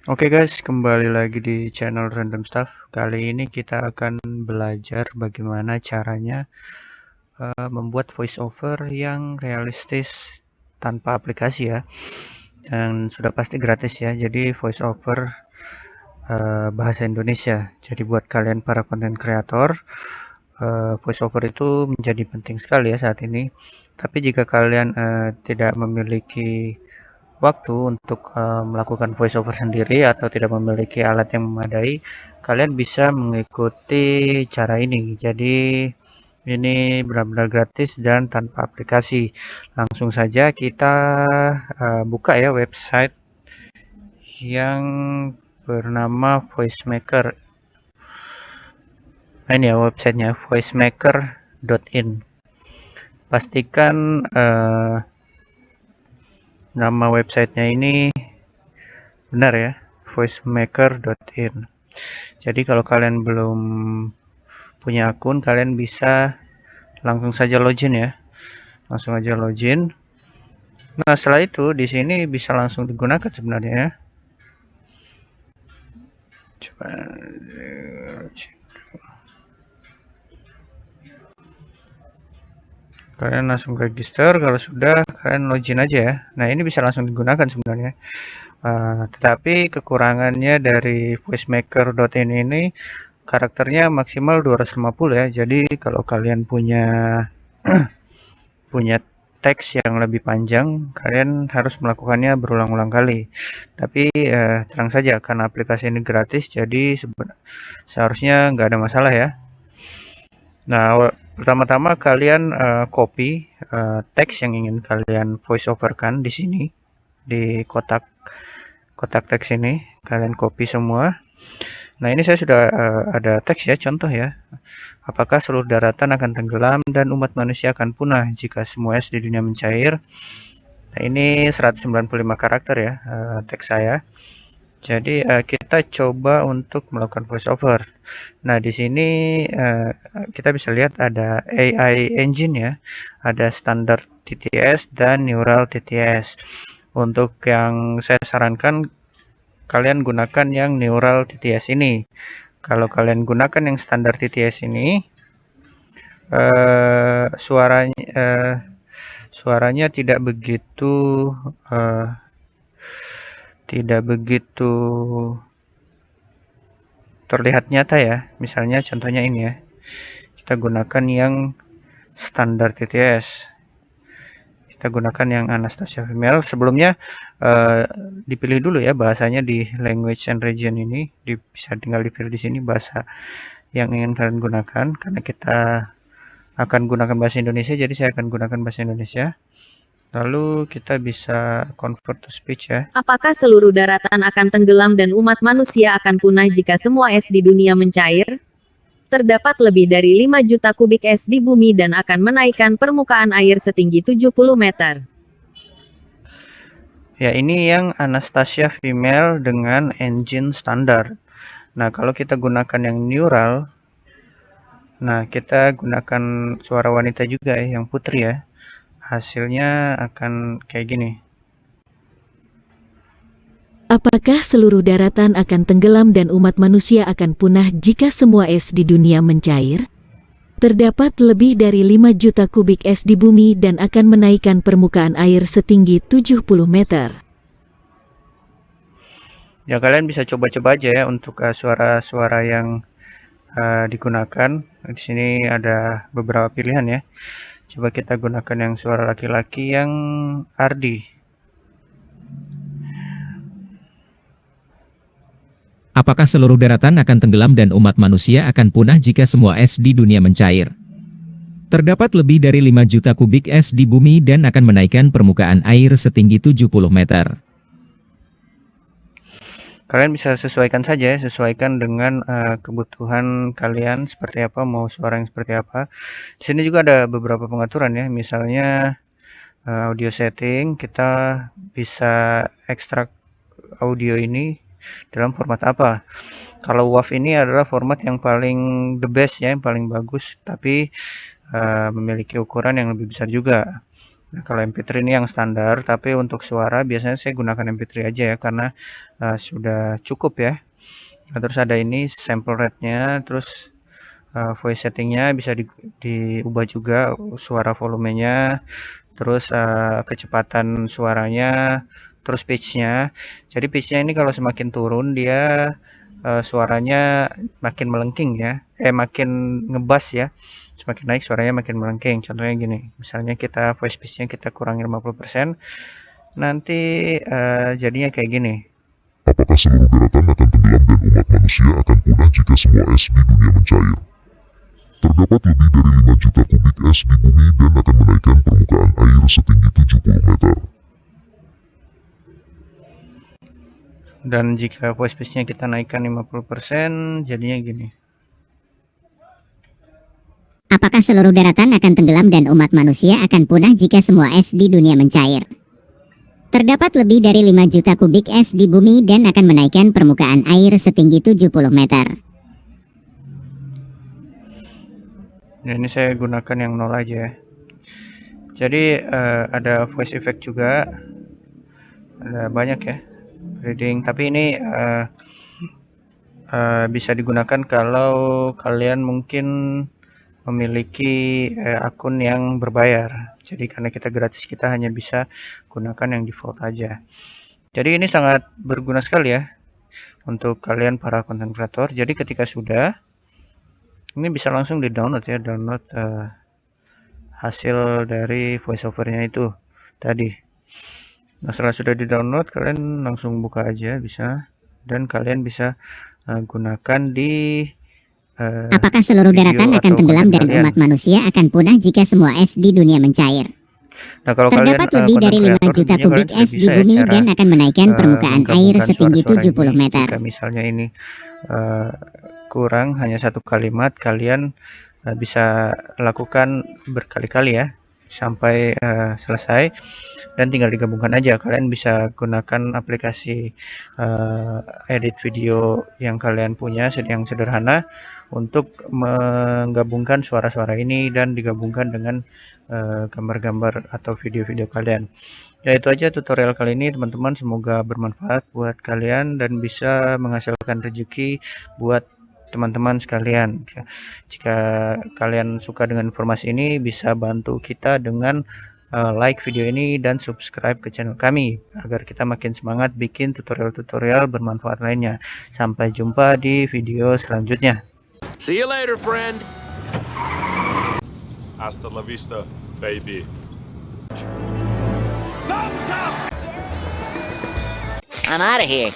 Oke guys, kembali lagi di channel Random Stuff. Kali ini kita akan belajar bagaimana caranya membuat voiceover yang realistis tanpa aplikasi ya. Dan sudah pasti gratis ya. Jadi voiceover bahasa Indonesia. Jadi buat kalian para content creator, voiceover itu menjadi penting sekali ya saat ini. Tapi jika kalian tidak memiliki waktu untuk melakukan voiceover sendiri atau tidak memiliki alat yang memadai, kalian bisa mengikuti cara ini. Jadi ini benar-benar gratis dan tanpa aplikasi. Langsung saja kita buka ya website yang bernama Voicemaker. Nah, ini ya websitenya voicemaker.in. Pastikan nama websitenya ini benar ya, voicemaker.in. Jadi kalau kalian belum punya akun, kalian bisa langsung saja login ya. Langsung aja login. Nah, setelah itu di sini bisa langsung digunakan sebenarnya ya. Coba kalian langsung register, kalau sudah kalian login aja ya. Nah, ini bisa langsung digunakan sebenarnya. Tetapi kekurangannya dari voicemaker.in ini karakternya maksimal 250 ya. Jadi kalau kalian punya teks yang lebih panjang, kalian harus melakukannya berulang-ulang kali. Tapi tenang saja, karena aplikasi ini gratis, jadi seharusnya nggak ada masalah ya. Nah, pertama-tama kalian copy teks yang ingin kalian voiceoverkan di sini, di kotak teks ini, kalian copy semua. Nah, ini saya sudah ada teks ya, contoh ya. Apakah seluruh daratan akan tenggelam dan umat manusia akan punah jika semua es di dunia mencair? Nah, ini 195 karakter ya teks saya. Jadi kita coba untuk melakukan voiceover. Nah, di sini kita bisa lihat ada AI engine ya, ada standar TTS dan neural TTS. Untuk yang saya sarankan kalian gunakan yang neural TTS ini. Kalau kalian gunakan yang standar TTS ini, suaranya tidak begitu terlihat nyata ya. Misalnya contohnya ini ya, kita gunakan yang standar TTS, kita gunakan yang Anastasia Female. Sebelumnya dipilih dulu ya bahasanya di language and region ini, bisa tinggal dipilih di sini bahasa yang ingin kalian gunakan. Karena kita akan gunakan bahasa Indonesia, jadi saya akan gunakan bahasa Indonesia. Lalu kita bisa convert to speech ya. Apakah seluruh daratan akan tenggelam dan umat manusia akan punah jika semua es di dunia mencair? Terdapat lebih dari 5 juta kubik es di bumi dan akan menaikkan permukaan air setinggi 70 meter. Ya, ini yang Anastasia Female dengan engine standar. Nah, kalau kita gunakan yang neural, nah kita gunakan suara wanita juga ya, yang putri ya. Hasilnya akan kayak gini. Apakah seluruh daratan akan tenggelam dan umat manusia akan punah jika semua es di dunia mencair? Terdapat lebih dari 5 juta kubik es di bumi dan akan menaikkan permukaan air setinggi 70 meter. Ya, kalian bisa coba-coba aja ya untuk suara-suara yang digunakan. Di sini ada beberapa pilihan ya. Coba kita gunakan yang suara laki-laki yang Ardi. Apakah seluruh daratan akan tenggelam dan umat manusia akan punah jika semua es di dunia mencair? Terdapat lebih dari 5 juta kubik es di bumi dan akan menaikkan permukaan air setinggi 70 meter. Kalian bisa sesuaikan saja ya, sesuaikan dengan kebutuhan kalian seperti apa, mau suara yang seperti apa. Di sini juga ada beberapa pengaturan ya, misalnya audio setting, kita bisa ekstrak audio ini dalam format apa. Kalau WAV ini adalah format yang paling the best ya, yang paling bagus, tapi memiliki ukuran yang lebih besar juga. Nah, kalau MP3 ini yang standar, tapi untuk suara biasanya saya gunakan MP3 aja ya, karena sudah cukup ya. Nah, terus ada ini sample rate-nya, terus voice settingnya bisa diubah juga suara volumenya, terus kecepatan suaranya, terus pitch-nya. Jadi pitch-nya ini kalau semakin turun dia suaranya makin melengking ya, makin ngebas ya. Semakin naik suaranya makin melengking. Contohnya gini, misalnya kita voice pitch-nya kita kurangi 50%, nanti jadinya kayak gini. Apakah seluruh daratan akan tenggelam dan umat manusia akan punah jika semua es di dunia mencair? Terdapat lebih dari 5 juta kubik es di bumi dan akan menaikkan permukaan air setinggi 70 meter. Dan jika voice pitch-nya kita naikkan 50%, jadinya gini. Apakah seluruh daratan akan tenggelam dan umat manusia akan punah jika semua es di dunia mencair? Terdapat lebih dari 5 juta kubik es di bumi dan akan menaikkan permukaan air setinggi 70 meter. Nah, ini saya gunakan yang 0 aja ya. Jadi ada voice effect juga, ada banyak ya reading, tapi ini bisa digunakan kalau kalian mungkin memiliki akun yang berbayar. Jadi karena kita gratis, kita hanya bisa gunakan yang default aja. Jadi ini sangat berguna sekali ya untuk kalian para content creator. Jadi ketika sudah, ini bisa langsung di download ya, download hasil dari voiceovernya itu tadi. Nah, setelah sudah di download, kalian langsung buka aja bisa, dan kalian bisa gunakan di Apakah seluruh daratan akan tenggelam dan umat manusia akan punah jika semua es di dunia mencair? Nah, kalau Terdapat kalian lebih dari 5 juta kubik es di bumi dan akan menaikkan permukaan air setinggi 70 meter. Jika misalnya ini kurang hanya satu kalimat, kalian bisa lakukan berkali-kali ya sampai selesai, dan tinggal digabungkan aja. Kalian bisa gunakan aplikasi edit video yang kalian punya yang sederhana untuk menggabungkan suara-suara ini dan digabungkan dengan gambar-gambar atau video-video kalian. Ya, itu aja tutorial kali ini teman-teman, semoga bermanfaat buat kalian dan bisa menghasilkan rezeki buat teman-teman sekalian. Jika kalian suka dengan informasi ini, bisa bantu kita dengan like video ini dan subscribe ke channel kami agar kita makin semangat bikin tutorial-tutorial bermanfaat lainnya. Sampai jumpa di video selanjutnya. See you later, friend. Hasta la vista, baby. I'm out of here.